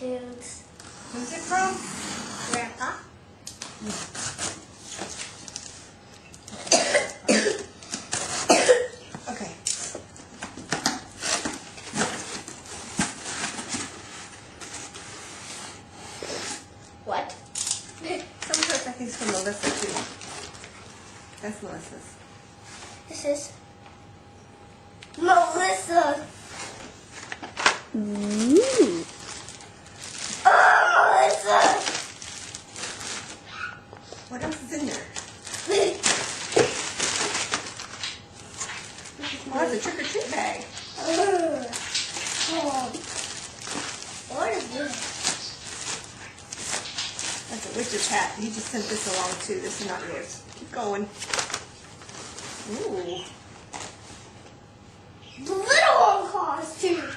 cartoons. Who's it from? Grandpa. Okay. What? Some of this I think is from Melissa too. That's Melissa's. This is Melissa. Ooh. Oh, Melissa. What else is in there? Oh, that's a trick or treat bag. What is this? That's a witch's hat. He just sent this along too. This is not yours. Keep going. Ooh. The little one costume.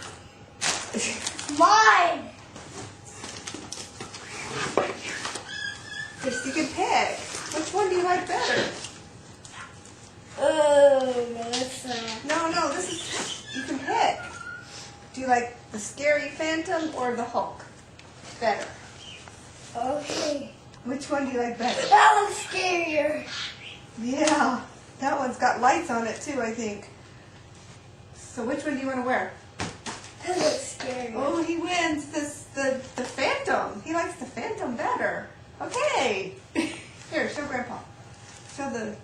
Mine. Just you can pick. Which one do you like better? Oh, Melissa. No, this is, you can pick. Do you like the scary Phantom or the Hulk better? Okay. Which one do you like better? That looks scarier. Yeah, that one's got lights on it too, I think. So which one do you want to wear? That looks scarier. Oh, he wins the Phantom. He likes the Phantom better. Okay. Here, show Grandpa. Show the